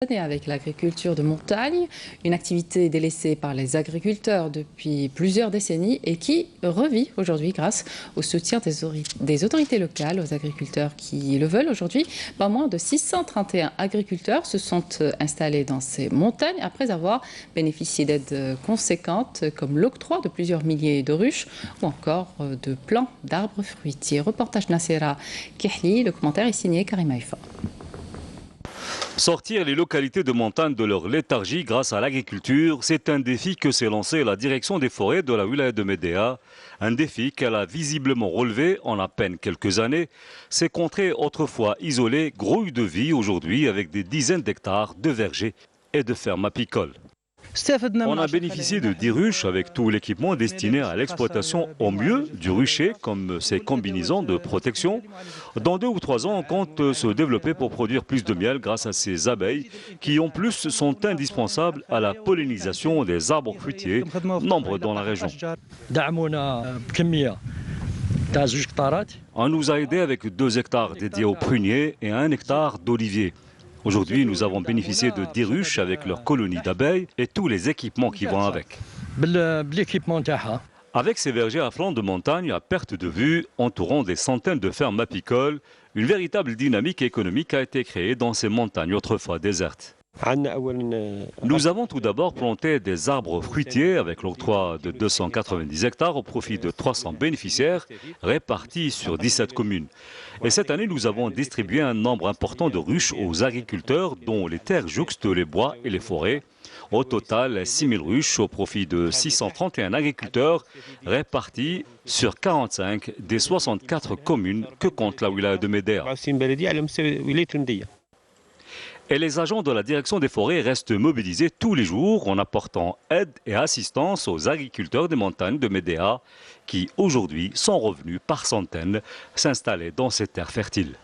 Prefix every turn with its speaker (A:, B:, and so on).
A: Avec l'agriculture de montagne, une activité délaissée par les agriculteurs depuis plusieurs décennies et qui revit aujourd'hui grâce au soutien des autorités locales aux agriculteurs qui le veulent aujourd'hui. Pas moins de 631 agriculteurs se sont installés dans ces montagnes après avoir bénéficié d'aides conséquentes comme l'octroi de plusieurs milliers de ruches ou encore de plants d'arbres fruitiers. Reportage Nassera Kehli, le commentaire est signé Karim Haïfa.
B: Sortir les localités de montagne de leur léthargie grâce à l'agriculture, c'est un défi que s'est lancé la direction des forêts de la wilaya de Médéa. Un défi qu'elle a visiblement relevé en à peine quelques années. Ces contrées autrefois isolées grouillent de vie aujourd'hui avec des dizaines d'hectares de vergers et de fermes apicoles. On a bénéficié de 10 ruches avec tout l'équipement destiné à l'exploitation au mieux du rucher, comme ces combinaisons de protection. Dans 2 ou 3 ans, on compte se développer pour produire plus de miel grâce à ces abeilles qui, en plus, sont indispensables à la pollinisation des arbres fruitiers, nombreux dans la région. On nous a aidés avec 2 hectares dédiés aux pruniers et 1 hectare d'oliviers. Aujourd'hui, nous avons bénéficié de 10 ruches avec leurs colonies d'abeilles et tous les équipements qui vont avec. Avec ces vergers à flanc de montagne à perte de vue, entourant des centaines de fermes apicoles, une véritable dynamique économique a été créée dans ces montagnes autrefois désertes. Nous avons tout d'abord planté des arbres fruitiers avec l'octroi de 290 hectares au profit de 300 bénéficiaires répartis sur 17 communes. Et cette année, nous avons distribué un nombre important de ruches aux agriculteurs dont les terres jouxtent les bois et les forêts. Au total, 6000 ruches au profit de 631 agriculteurs répartis sur 45 des 64 communes que compte la wilaya de Médéa. Et les agents de la direction des forêts restent mobilisés tous les jours en apportant aide et assistance aux agriculteurs des montagnes de Médéa qui aujourd'hui sont revenus par centaines s'installer dans ces terres fertiles.